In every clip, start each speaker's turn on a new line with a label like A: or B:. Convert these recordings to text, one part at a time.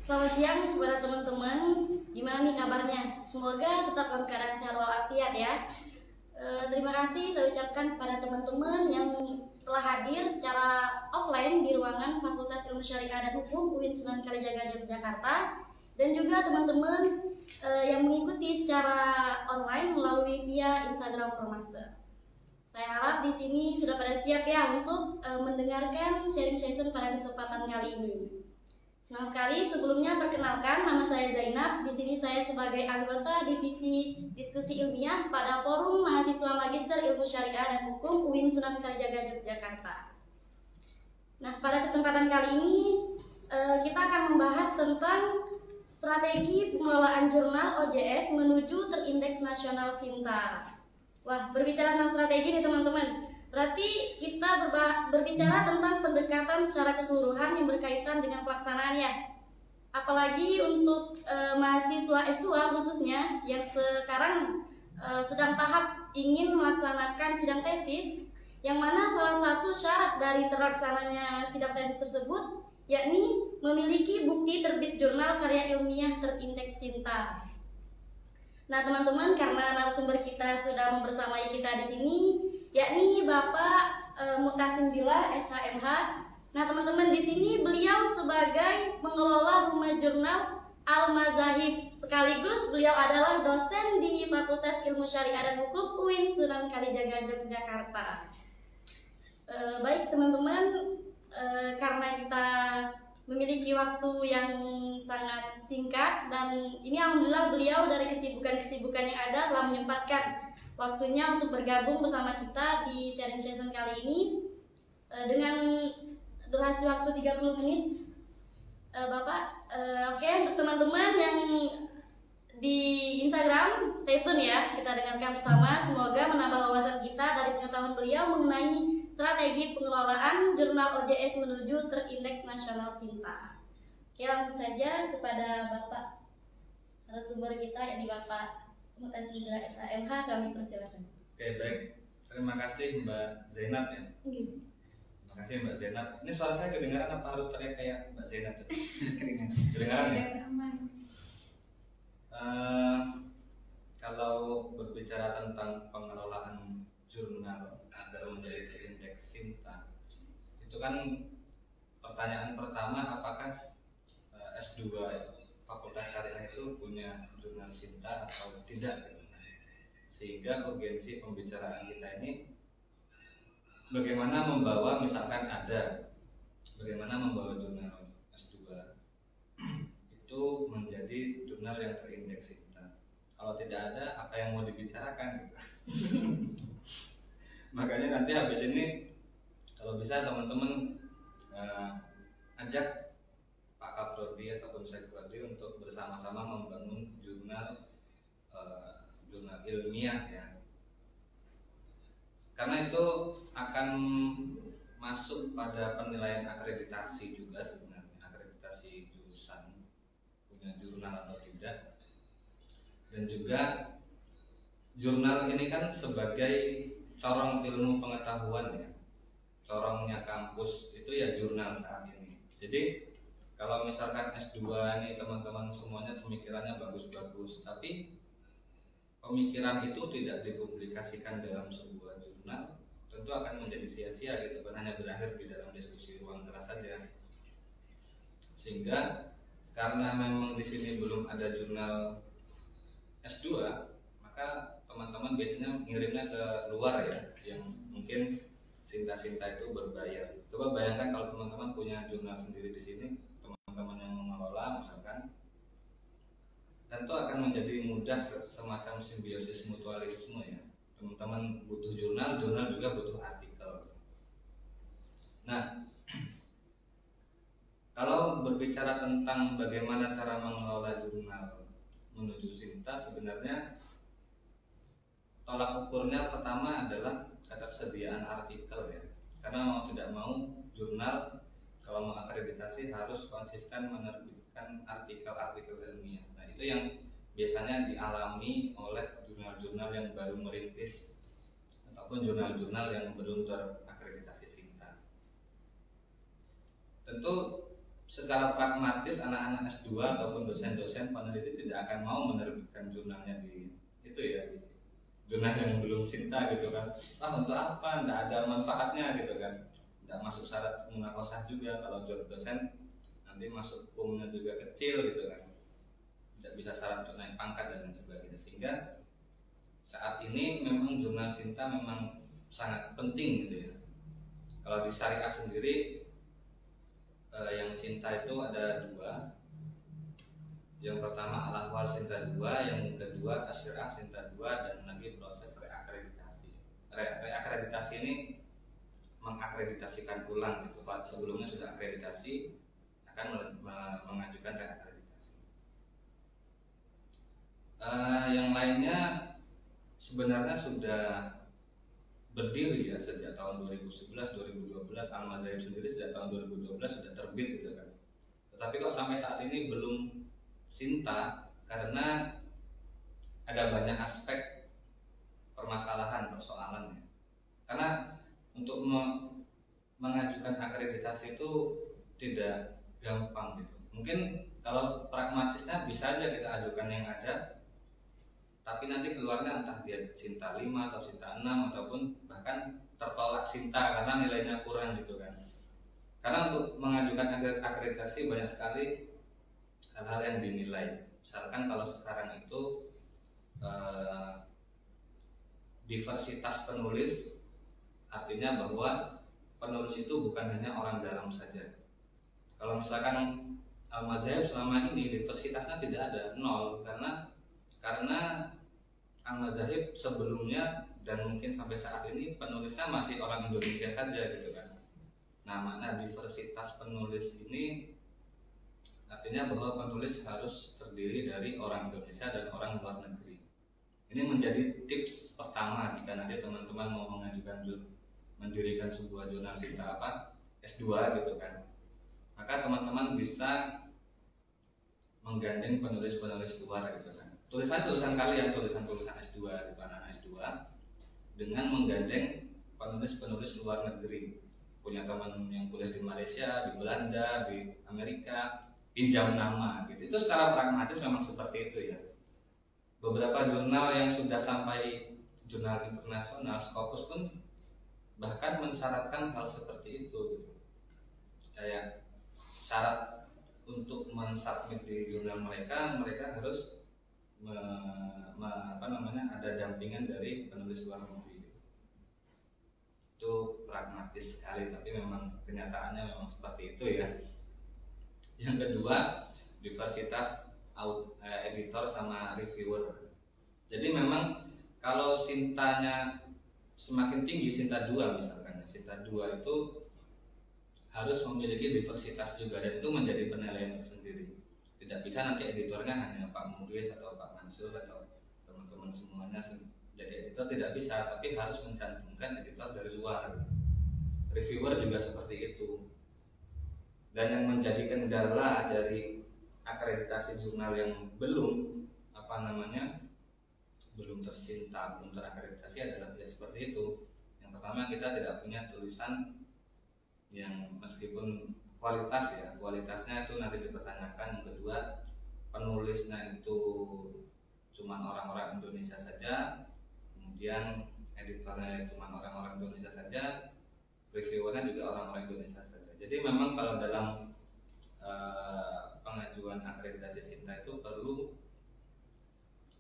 A: Selamat siang kepada teman-teman. Gimana nih kabarnya? Semoga tetap dalam keadaan sehat walafiat ya. Terima kasih saya ucapkan kepada teman-teman yang telah hadir secara offline di ruangan Fakultas Ilmu Syariah dan Hukum UIN Sunan Kalijaga Yogyakarta, dan juga teman-teman yang mengikuti secara online melalui via Instagram Formaster. Saya harap di sini sudah pada siap ya untuk mendengarkan sharing session pada kesempatan kali ini. Senang sekali, sebelumnya perkenalkan, nama saya Zainab. Di sini saya sebagai anggota divisi diskusi ilmiah pada Forum Mahasiswa Magister Ilmu Syariah dan Hukum UIN Sunan Kalijaga Yogyakarta. Nah, pada kesempatan kali ini kita akan membahas tentang strategi pengelolaan jurnal OJS menuju terindeks nasional Sinta. Wah, berbicara tentang strategi nih teman-teman. Berarti kita berbicara tentang pendekatan secara keseluruhan yang berkaitan dengan pelaksanaannya. Apalagi untuk mahasiswa S2 khususnya yang sekarang sedang tahap ingin melaksanakan sidang tesis, yang mana salah satu syarat dari terlaksananya sidang tesis tersebut yakni memiliki bukti terbit jurnal karya ilmiah terindeks Sinta. Nah teman-teman, karena narasumber kita sudah membersamai kita di sini, yakni Bapak Mutasim Bila SHMH. Nah teman-teman, di sini beliau sebagai pengelola rumah jurnal Al-Mazahib, sekaligus beliau adalah dosen di Fakultas Ilmu Syariah dan Hukum UIN Sunan Kalijaga Yogyakarta. Baik teman-teman, karena kita memiliki waktu yang sangat singkat, dan ini alhamdulillah beliau dari kesibukan yang ada telah menyempatkan waktunya untuk bergabung bersama kita di sharing session kali ini dengan durasi waktu 30 menit. Bapak, oke, untuk teman-teman yang di Instagram, stay tune ya, kita dengarkan bersama. Semoga menambah wawasan kita dari pengetahuan beliau mengenai strategi pengelolaan jurnal OJS menuju terindeks nasional Sinta. Oke, langsung saja kepada Bapak narasumber kita, yakni Bapak Mutasim Bila SHMH, kami persilakan.
B: Oke, baik. Terima kasih Mbak Zainab ya. Terima kasih Mbak Zainab. Ini suara saya kedengaran apa harus teriak kayak Mbak Zainab? Kedengaran ya? Kalau berbicara tentang pengelolaan jurnal agar menjadi terindeks Sinta, itu kan pertanyaan pertama, apakah S2 Fakultas Syariah itu punya jurnal Sinta atau tidak? Sehingga urgensi pembicaraan kita ini bagaimana membawa, misalkan ada, bagaimana membawa jurnal S2 itu menjadi jurnal yang terindeks Sinta. Kalau tidak ada, apa yang mau dibicarakan gitu. Makanya nanti habis ini kalau bisa teman-teman ajak Pak Kaprodi ataupun Sekprodi untuk bersama-sama membangun jurnal ilmiah ya. Karena itu akan masuk pada penilaian akreditasi juga sebenarnya, akreditasi jurusan punya jurnal atau tidak. Dan juga jurnal ini kan sebagai corong ilmu pengetahuan ya, corongnya kampus itu ya jurnal saat ini. Jadi kalau misalkan S2 ini teman-teman semuanya pemikirannya bagus-bagus, tapi pemikiran itu tidak dipublikasikan dalam sebuah jurnal, tentu akan menjadi sia-sia gitu kan, hanya berakhir di dalam diskusi ruang kelas saja. Sehingga karena memang di sini belum ada jurnal S2, maka teman-teman biasanya ngirimnya ke luar ya, yang mungkin Sinta-Sinta itu berbayar. Coba bayangkan kalau teman-teman punya jurnal sendiri di sini, teman-teman yang mengelola misalkan, tentu akan menjadi mudah semacam simbiosis mutualisme ya. Teman-teman butuh jurnal, jurnal juga butuh artikel. Nah, kalau berbicara tentang bagaimana cara mengelola jurnal menuju Sinta, sebenarnya tolak ukurnya pertama adalah ketersediaan artikel ya. Karena mau tidak mau jurnal kalau mengakreditasi harus konsisten menerbitkan artikel-artikel ilmiah. Nah itu yang biasanya dialami oleh jurnal-jurnal yang baru merintis ataupun jurnal-jurnal yang belum terakreditasi Sinta. Tentu secara pragmatis anak-anak S2 ataupun dosen-dosen peneliti tidak akan mau menerbitkan jurnalnya di itu ya, jurnal yang belum cinta gitu kan. Untuk apa, tidak ada manfaatnya gitu kan, tidak masuk syarat munakosah juga. Kalau dosen nanti masuk umumnya juga kecil gitu kan, tidak bisa syarat untuk naik pangkat dan lain sebagainya. Sehingga saat ini memang jurnal cinta memang sangat penting gitu ya. Kalau di syariah sendiri yang cinta itu ada dua. Yang pertama al-ahwal cinta 2, yang kedua asyirah cinta 2, dan lagi proses reakreditasi. Reakreditasi ini mengakreditasikan ulang gitu. Pak sebelumnya sudah akreditasi akan mengajukan reakreditasi. Yang lainnya sebenarnya sudah berdiri ya sejak tahun 2011, 2012. Al-Mazahib sendiri sejak tahun 2012 sudah terbit gitu kan. Tetapi kok sampai saat ini belum cinta, karena ada banyak aspek permasalahan, persoalannya. Karena untuk mengajukan akreditasi itu tidak gampang gitu. Mungkin kalau pragmatisnya bisa aja kita ajukan yang ada, tapi nanti keluarnya entah dia cinta 5 atau cinta 6 ataupun bahkan tertolak cinta karena nilainya kurang gitu kan. Karena untuk mengajukan akreditasi banyak sekali hal-hal yang dinilai. Misalkan kalau sekarang itu diversitas penulis, artinya bahwa penulis itu bukan hanya orang dalam saja. Kalau misalkan Al-Mazahib selama ini diversitasnya tidak ada, 0, karena Al-Mazahib sebelumnya dan mungkin sampai saat ini penulisnya masih orang Indonesia saja gitu kan. Nah, makna diversitas penulis ini artinya bahwa penulis harus terdiri dari orang Indonesia dan orang luar negeri. Ini menjadi tips pertama jika nanti teman-teman mau mendirikan sebuah jurnal cinta S2 gitu kan. Maka teman-teman bisa menggandeng penulis-penulis luar gitu kan. Tulisan kalian, tulisan S2 gitu, anak S2, dengan menggandeng penulis-penulis luar negeri. Punya teman yang kuliah di Malaysia, di Belanda, di Amerika, pinjam nama gitu. Itu secara pragmatis memang seperti itu ya. Beberapa jurnal yang sudah sampai jurnal internasional, Scopus pun bahkan mensyaratkan hal seperti itu gitu. Kayak syarat untuk mensubmit di jurnal mereka harus ada dampingan dari penulis luar negeri. Itu pragmatis sekali, tapi memang kenyataannya memang seperti itu ya. Yang kedua, diversitas editor sama reviewer. Jadi memang kalau cintanya semakin tinggi, cinta 2 misalkan, cinta 2 itu harus memiliki diversitas juga, dan itu menjadi penilaian tersendiri. Tidak bisa nanti editornya hanya Pak Muris atau Pak Mansur atau teman-teman semuanya jadi editor, tidak bisa, tapi harus mencantumkan editor dari luar. Reviewer juga seperti itu. Dan yang menjadi kendala dari akreditasi jurnal yang belum tercinta, belum terakreditasi adalah ya seperti itu. Yang pertama, kita tidak punya tulisan yang meskipun kualitasnya itu nanti dipertanyakan. Yang kedua, penulisnya itu cuma orang-orang Indonesia saja, kemudian editornya cuma orang-orang Indonesia saja, reviewernya juga orang-orang Indonesia saja. Jadi memang kalau dalam pengajuan akreditasi cinta itu perlu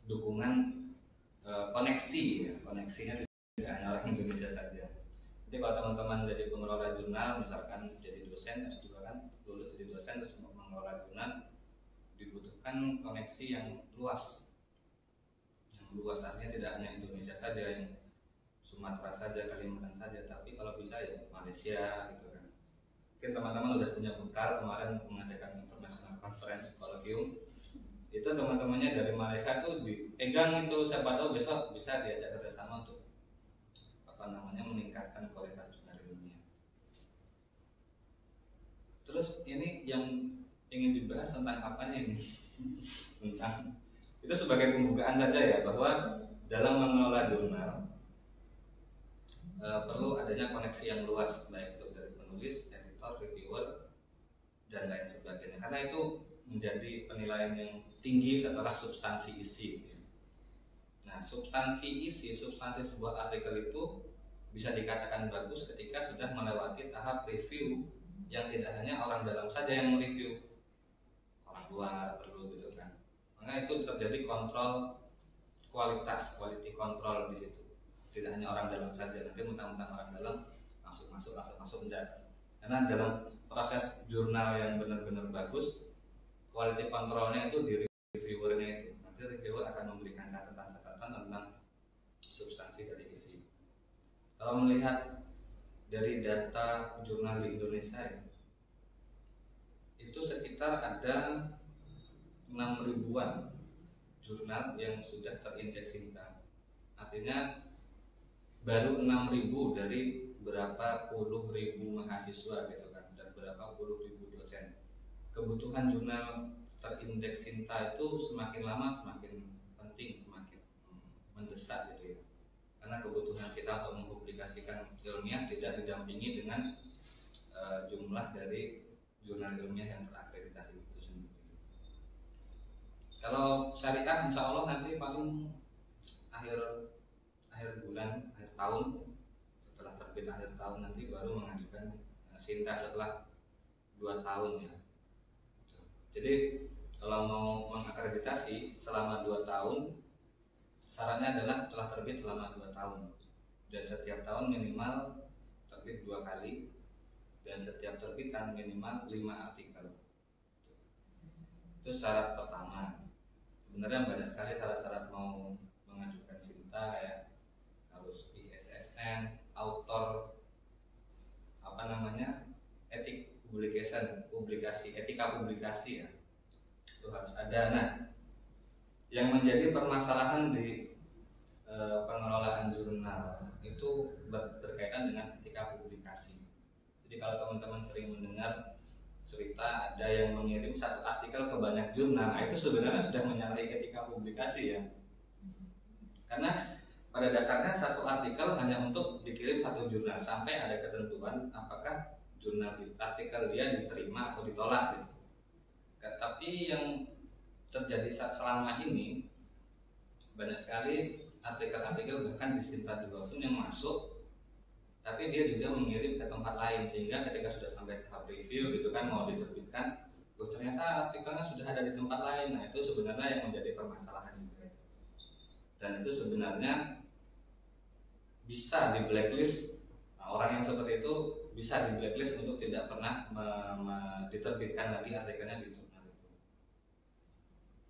B: dukungan koneksi ya. Koneksinya tidak hanya orang Indonesia saja. Jadi kalau teman-teman jadi pengelola jurnal, misalkan jadi dosen S2 kan, lulus jadi dosen terus mau mengelola jurnal, dibutuhkan koneksi yang luas. Yang luas artinya tidak hanya Indonesia saja, yang Sumatera saja, Kalimantan saja, tapi kalau bisa ya Malaysia gitu kan. Mungkin teman-teman udah punya bekal kemarin mengadakan international conference colloquium. Itu teman-temannya dari Malaysia tuh dipegang itu, siapa tahu besok bisa diajak kerjasama untuk meningkatkan kualitas jurnal ilmiah. Terus ini yang ingin dibahas tentang apanya ini? Tentang itu sebagai pembukaan saja ya, bahwa dalam mengelola jurnal perlu adanya koneksi yang luas, baik itu dari penulis, editor, reviewer, dan lain sebagainya, karena itu menjadi penilaian yang tinggi setelah substansi isi. Nah, substansi isi, substansi sebuah artikel itu bisa dikatakan bagus ketika sudah melewati tahap review yang tidak hanya orang dalam saja yang mereview, orang luar perlu gitu kan. Maka itu terjadi kontrol kualitas, quality control di situ. Tidak hanya orang dalam saja, nanti mentang-mentang orang dalam masuk enggak. Karena dalam proses jurnal yang benar-benar bagus, quality controlnya itu di reviewernya itu. Nanti reviewer akan memberikan catatan-catatan tentang substansi dari isi. Kalau melihat dari data jurnal di Indonesia ya, itu sekitar ada 6.000-an jurnal yang sudah terindeks SINTA. Artinya baru 6.000 dari berapa puluh ribu mahasiswa gitu kan, dan berapa puluh ribu dosen. Kebutuhan jurnal terindeks SINTA itu semakin lama semakin penting, semakin mendesak gitu ya. Karena kebutuhan kita untuk mempublikasikan ilmiah tidak didampingi dengan jumlah dari jurnal ilmiah yang terakreditasi itu sendiri. Kalau syariah insya Allah nanti paling akhir bulan, akhir tahun, setelah terbit akhir tahun nanti baru mengajukan SINTA setelah 2 tahun ya. Jadi kalau mau mengakreditasi selama 2 tahun, syaratnya adalah telah terbit selama 2 tahun dan setiap tahun minimal terbit 2 kali dan setiap terbitan minimal 5 artikel. Itu syarat pertama. Sebenarnya banyak sekali syarat-syarat mau mengajukan SINTA ya, harus ISSN, author, etik publikasi, etika publikasi ya, itu harus ada. Nah, yang menjadi permasalahan di pengelolaan jurnal itu berkaitan dengan etika publikasi. Jadi kalau teman-teman sering mendengar cerita ada yang mengirim satu artikel ke banyak jurnal, itu sebenarnya sudah menyalahi etika publikasi ya. Karena pada dasarnya satu artikel hanya untuk dikirim satu jurnal, sampai ada ketentuan apakah jurnal artikel dia diterima atau ditolak gitu. Tapi yang terjadi selama ini banyak sekali artikel-artikel bahkan di SINTA 2 pun yang masuk, tapi dia juga mengirim ke tempat lain, sehingga ketika sudah sampai tahap review gitu kan, mau diterbitkan, ternyata artikelnya sudah ada di tempat lain. Nah, itu sebenarnya yang menjadi permasalahan juga. Dan itu sebenarnya bisa di blacklist. Nah, orang yang seperti itu bisa di blacklist untuk tidak pernah diterbitkan lagi artikelnya di jurnal itu.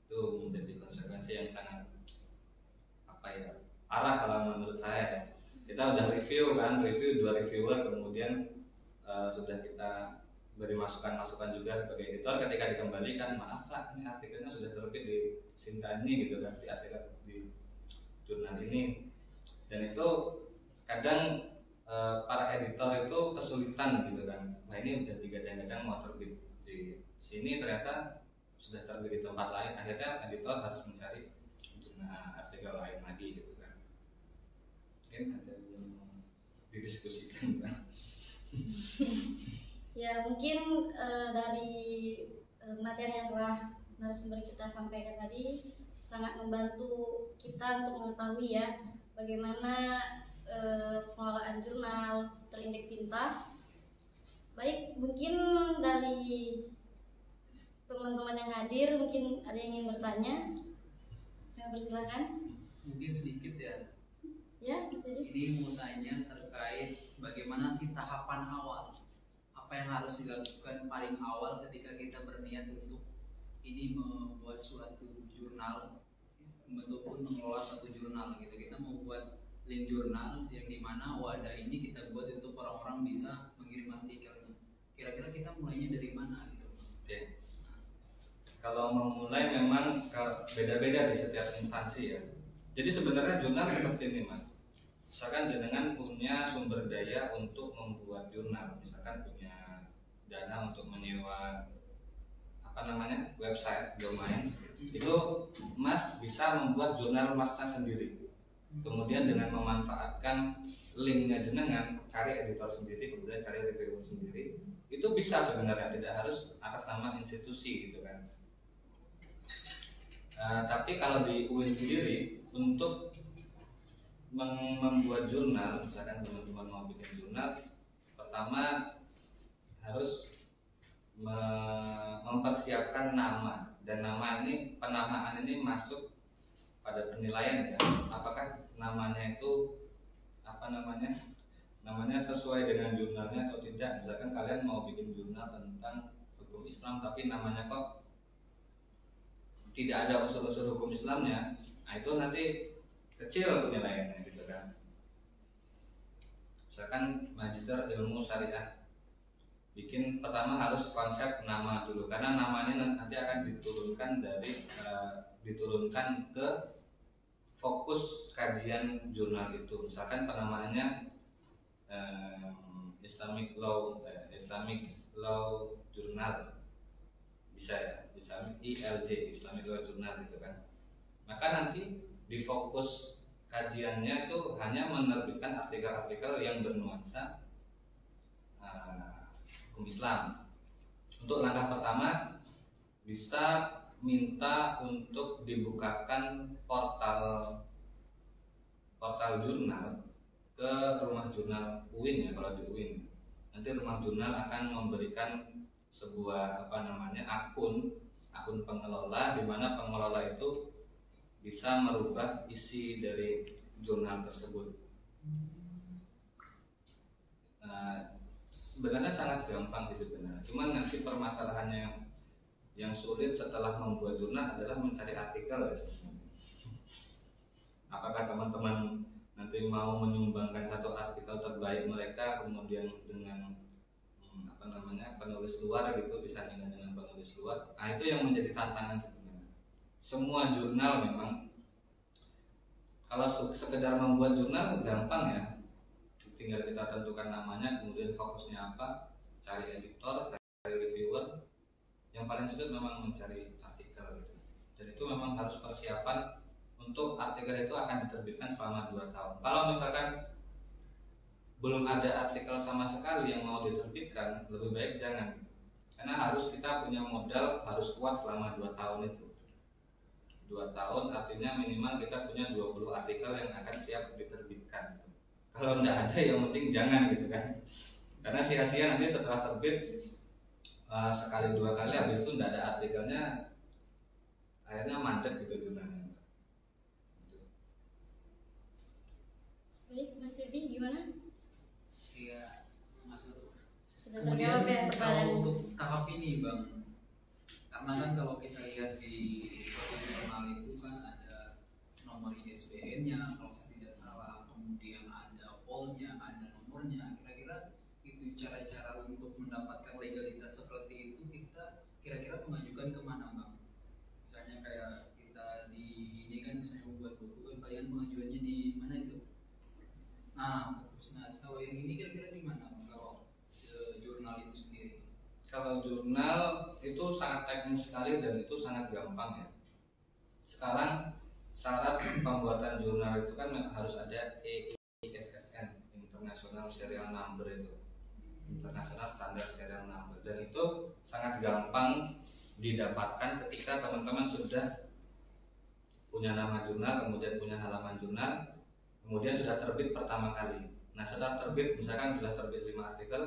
B: Itu menjadi konsekuensi yang sangat parah kalau menurut saya. Kita udah review 2 reviewer, kemudian sudah kita beri masukan-masukan juga sebagai editor. Ketika dikembalikan, maaf Pak, ini artikelnya sudah terbit di SINTA ini gitu kan, di artikel di jurnal ini. Dan itu kadang para editor itu kesulitan gitu kan. Nah, ini udah digadang-gadang mau terbit di sini, ternyata sudah terbit di tempat lain. Akhirnya editor harus mencari jurnal artikel lain lagi gitu kan. Mungkin ada yang didiskusikan Pak.
A: Ya mungkin dari materi yang telah narasumber kita sampaikan tadi sangat membantu kita untuk mengetahui ya bagaimana pengelolaan jurnal terindeks SINTA. Baik, mungkin dari teman-teman yang hadir mungkin ada yang ingin bertanya. Saya persilakan.
C: Mungkin sedikit ya.
A: Ya, bisa.
C: Ini mau tanya terkait bagaimana sih tahapan awal, apa yang harus dilakukan paling awal ketika kita berniat untuk ini membuat suatu jurnal, ataupun mengelola suatu jurnal gitu. Kita mau buat link jurnal yang dimana wadah ini kita buat untuk orang-orang bisa mengirim artikelnya. Kira-kira kita mulainya dari mana gitu?
B: Oke. Kalau memulai memang beda-beda di setiap instansi ya. Jadi sebenarnya jurnal seperti ini Mas. Misalkan jenengan punya sumber daya untuk membuat jurnal, misalkan punya dana untuk menyewa website, domain, itu Mas bisa membuat jurnal Masnya sendiri. Kemudian dengan memanfaatkan linknya jenengan, cari editor sendiri, kemudian cari reviewer sendiri, itu bisa sebenarnya, tidak harus atas nama institusi gitu kan. Tapi kalau di UIN sendiri, untuk membuat jurnal, misalkan teman-teman mau bikin jurnal, pertama harus mempersiapkan nama, dan nama ini, penamaan ini masuk pada penilaian ya. Apakah namanya itu namanya sesuai dengan jurnalnya atau tidak. Misalkan kalian mau bikin jurnal tentang hukum Islam tapi namanya kok tidak ada unsur-unsur hukum Islamnya, nah itu nanti kecil penilaiannya gitu kan. Misalkan magister ilmu syariah, bikin pertama harus konsep nama dulu, karena namanya nanti akan diturunkan ke fokus kajian jurnal itu. Misalkan penamaannya Islamic Law Journal, bisa ya, ILJ, Islamic Law Journal gitu kan. Maka nanti di fokus kajiannya itu hanya menerbitkan artikel-artikel yang bernuansa hukum Islam. Untuk langkah pertama bisa minta untuk dibukakan portal jurnal ke rumah jurnal UIN ya. Kalau di UIN nanti rumah jurnal akan memberikan sebuah akun pengelola, di mana pengelola itu bisa merubah isi dari jurnal tersebut. Sebenarnya sangat gampang sih sebenarnya, cuman nanti permasalahannya yang sulit setelah membuat jurnal adalah mencari artikel ya. Apakah teman-teman nanti mau menyumbangkan satu artikel terbaik mereka, kemudian dengan penulis luar gitu, disandingkan dengan penulis luar. Nah itu yang menjadi tantangan sebenarnya. Semua jurnal memang kalau sekedar membuat jurnal gampang ya, tinggal kita tentukan namanya, kemudian fokusnya apa, cari editor, cari reviewer. Yang paling sulit memang mencari artikel gitu. Dan itu memang harus persiapan untuk artikel itu akan diterbitkan selama 2 tahun. Kalau misalkan belum ada artikel sama sekali yang mau diterbitkan, lebih baik jangan. Karena kita punya modal harus kuat selama 2 tahun itu. 2 tahun artinya minimal kita punya 20 artikel yang akan siap diterbitkan. Kalau tidak ada, yang penting jangan gitu kan. Karena sia-sia nanti setelah terbit sekali 2 kali, habis itu tidak ada artikelnya, akhirnya mandek gitu jurnalnya.
A: Baik, Mas Yudi gimana?
C: Iya, masuk.
A: Sudah terjawab ya
C: Kemudian
A: pertanyaan.
C: kalau untuk tahap ini Bang, karena kan kalau kita lihat di suatu jurnal itu kan ada nomor ISBN-nya kalau saya tidak salah, kemudian ada polnya, ada nomornya. Kira-kira itu cara-cara untuk mendapatkan legalitas seperti itu, kita kira-kira mengajukan kemana Bang? Misalnya kayak kita di ini kan misalnya membuat buku kan, kalian pengajuannya di mana itu? Nah, kalau yang ini kira-kira di mana Bang? Kalau jurnal itu sendiri?
B: Kalau jurnal itu sangat teknis sekali dan itu sangat gampang ya. Sekarang syarat pembuatan jurnal itu kan harus ada ISSN, International Serial Number itu, International Standard Serial Number, dan itu sangat gampang didapatkan ketika teman-teman sudah punya nama jurnal, kemudian punya halaman jurnal, kemudian sudah terbit pertama kali. Nah setelah terbit, misalkan sudah terbit 5 artikel,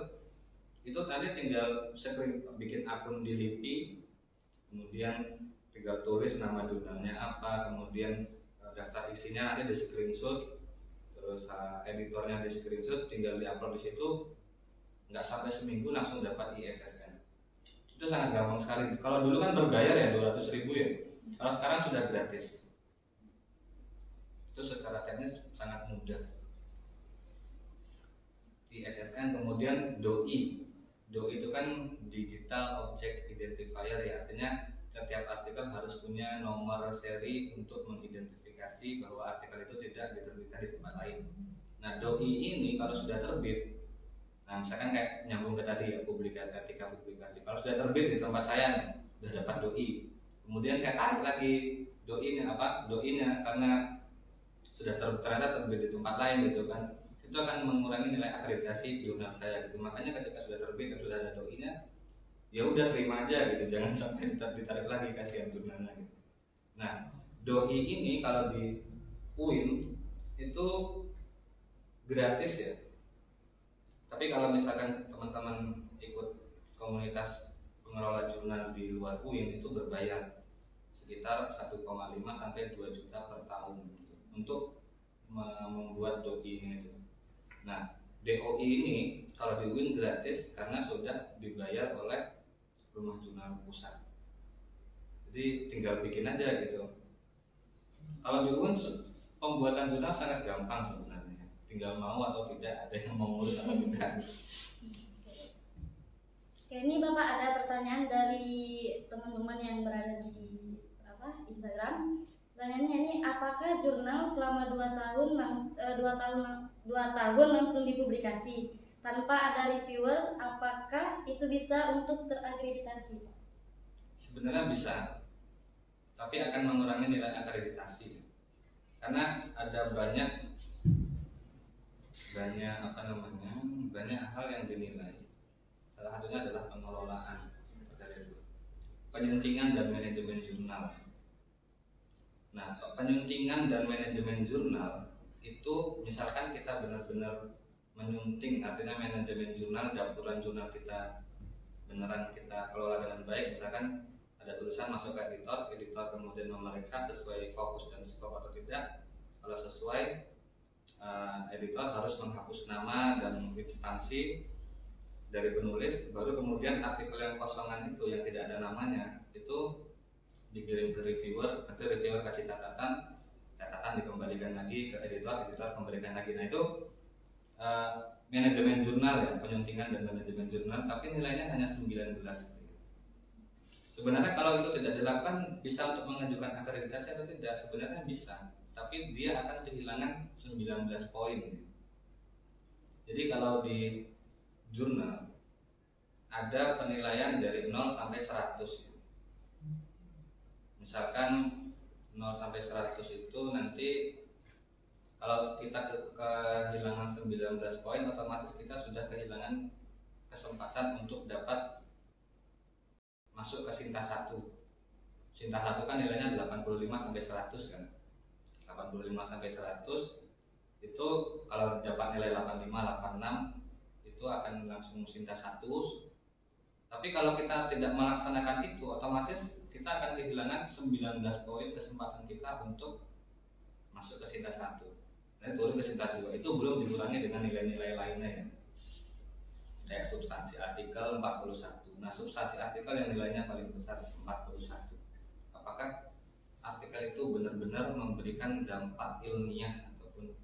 B: itu tadi tinggal bikin akun di LIPI, kemudian tinggal tulis nama jurnalnya apa, kemudian daftar isinya nanti di screenshot, terus editornya di screenshot, tinggal diupload di situ. Nggak sampai seminggu langsung dapat ISSN. Itu sangat gampang sekali. Kalau dulu kan berbayar ya 200.000 ya, kalau sekarang sudah gratis. Itu secara teknis sangat mudah. ISSN, kemudian DOI. DOI itu kan Digital Object Identifier ya, artinya setiap artikel harus punya nomor seri untuk mengidentifikasi bahwa artikel itu tidak diterbitkan di tempat lain. Nah DOI ini kalau sudah terbit, nah misalkan kayak nyambung ke tadi ya, etika publikasi, kalau sudah terbit di tempat saya nih, sudah dapat DOI, kemudian saya tarik lagi DOI-nya karena ternyata terbit di tempat lain gitu kan, itu akan mengurangi nilai akreditasi jurnal saya gitu. Makanya ketika sudah terbit dan sudah ada doi-nya, ya udah terima aja gitu, jangan sampai ditarik lagi, kasihan jurnalnya gitu. Nah, doi ini kalau di UIN itu gratis ya. Tapi kalau misalkan teman-teman ikut komunitas pengelola jurnal di luar UIN itu berbayar sekitar 1,5 sampai 2 juta per tahun gitu, untuk membuat doi-nya itu. Nah, DOI ini kalau di UIN gratis karena sudah dibayar oleh Rumah Jurnal Pusat. Jadi tinggal bikin aja gitu. Kalau di UIN pembuatan jurnal sangat gampang sebenarnya, tinggal mau atau tidak, ada yang mau ngurus atau tidak.
A: Oke, ini Bapak ada pertanyaan dari teman-teman yang berada di Instagram. Pertanyaannya ini, apakah jurnal selama 2 tahun langsung dipublikasi tanpa ada reviewer, apakah itu bisa untuk terakreditasi?
B: Sebenarnya bisa, tapi akan mengurangi nilai akreditasi karena ada banyak hal yang dinilai. Salah satunya adalah pengelolaan, penyuntingan dan manajemen jurnal. Nah, penyuntingan dan manajemen jurnal itu misalkan kita benar-benar menyunting, artinya manajemen jurnal, daftaran jurnal kita beneran kita kelola dengan baik. Misalkan ada tulisan masuk ke editor kemudian memeriksa sesuai fokus dan skop atau tidak. Kalau sesuai, editor harus menghapus nama dan instansi dari penulis, baru kemudian artikel yang kosongan itu yang tidak ada namanya itu dikirim ke reviewer, nanti reviewer kasih catatan dikembalikan lagi ke editor kembalikan lagi. Nah itu manajemen jurnal ya, penyuntingan dan manajemen jurnal, tapi nilainya hanya 19 gitu. Sebenarnya kalau itu tidak dilakukan bisa untuk mengajukan akreditasi atau tidak? Sebenarnya bisa, tapi dia akan kehilangan 19 poin. Jadi kalau di jurnal ada penilaian dari 0 sampai 100. Misalkan 0 sampai 100 itu nanti kalau kita kehilangan 19 poin, otomatis kita sudah kehilangan kesempatan untuk dapat masuk ke Sinta 1. Sinta 1 kan nilainya 85 sampai 100 kan. 85 sampai 100 itu kalau dapat nilai 85, 86 itu akan langsung Sinta 1. Tapi kalau kita tidak melaksanakan itu, otomatis kita akan kehilangan 19 poin kesempatan kita untuk masuk ke Sinta 1. Dan turun ke Sinta 2. Itu belum dikurangi dengan nilai-nilai lainnya ya. Kayak substansi artikel 41. Nah, substansi artikel yang nilainya paling besar 41. Apakah artikel itu benar-benar memberikan dampak ilmiah ataupun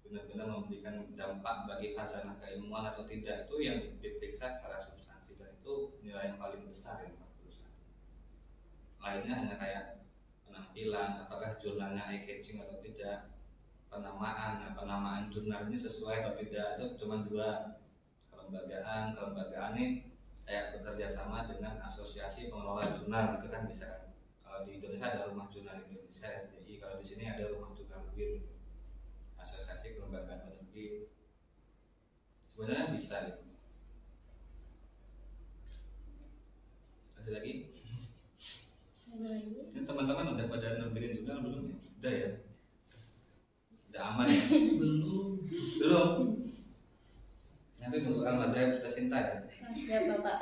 B: benar-benar memberikan dampak bagi khazanah keilmuan atau tidak, itu yang diperiksa secara substansi, dan itu nilai yang paling besar ya 41. Lainnya hanya kayak penampilan, apakah jurnalnya eye catching atau tidak, penamaan jurnal ini sesuai atau tidak, itu cuma 2. Kelembagaan ini kayak bekerja sama dengan asosiasi pengelola jurnal gitu kan, bisa kan. Kalau di Indonesia ada Rumah Jurnal Indonesia, jadi kalau di sini ada Rumah Jurnal UIN gitu. Asosiasi Kelembagaan Penerbit. Sebenarnya bisa gitu. Ada lagi? Ini teman-teman udah pada nerbitin jurnal belum ya? Udah ya? Udah aman ya? Belum. Nanti tunggu Al-Mazhab sudah Sinta ya?
A: Siap Bapak.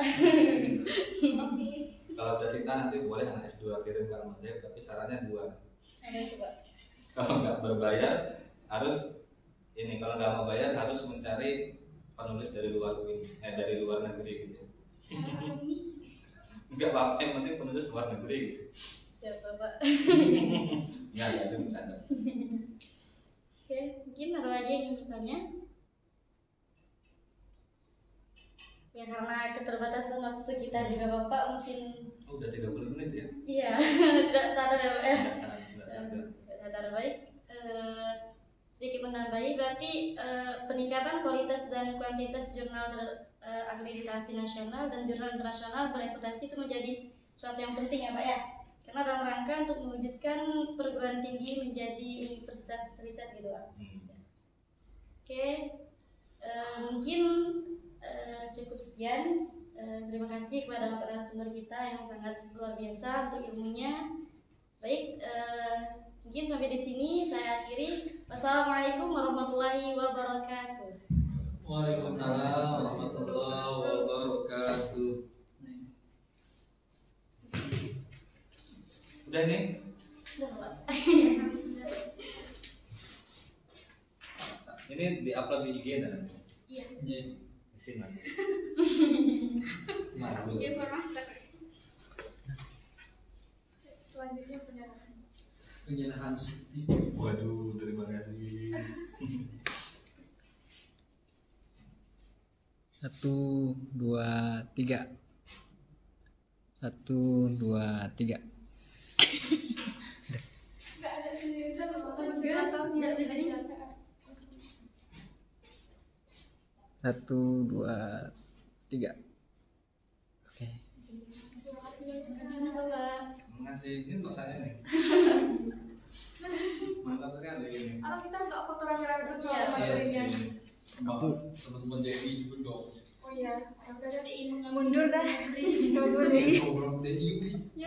A: Oke.
B: Kalau udah Sinta nanti boleh anak S2 kirim ke Al-Mazhab, tapi syaratnya 2.
A: Ada coba.
B: Kalau nggak berbayar harus ini, kalau nggak mau bayar harus mencari penulis dari luar dari luar negeri gitu. Nggak apa-apa, yang penting penulis luar negeri gitu.
A: Siap Bapak.
B: Nggak, itu bercanda.
A: Oke, mungkin ada lagi yang bertanya? Ya karena keterbatasan waktu kita juga Bapak, mungkin
B: udah 30 menit ya?
A: Iya, sudah sadar ya Pak ya? Sadar baik. Sedikit menambahi, berarti peningkatan kualitas dan kuantitas jurnal akreditasi nasional dan jurnal internasional bereputasi itu menjadi suatu yang penting ya Pak ya? karena dalam rangka untuk mewujudkan perguruan tinggi menjadi universitas riset gitu Pak. Oke, mungkin cukup sekian. Terima kasih kepada narasumber kita yang sangat luar biasa untuk ilmunya. Baik, mungkin sampai di sini saya akhiri. Wassalamualaikum warahmatullahi wabarakatuh.
D: Waalaikumsalam warahmatullahi wabarakatuh.
B: Udah nih. Ini di-upload di IG nanti.
A: Iya.
B: Di sini.
D: Mana
A: Selanjutnya penyerahan.
D: penyerahan sertifikat.
B: Waduh, terima kasih.
C: 1, 2, 3. 1, 2, 3.
A: Enggak ada seriusan atau di sini.
C: 1, 2, 3. Oke.
B: Terima kasih. Ini untuk saya nih. Mantap sekali ini.
A: Kita nggak foto rame-rame dulu
B: Iya,
A: materinya.
D: Mau teman-teman DI juga dong.
A: Oh iya, udah jadi mundur dah.
D: Program DI.
A: Ya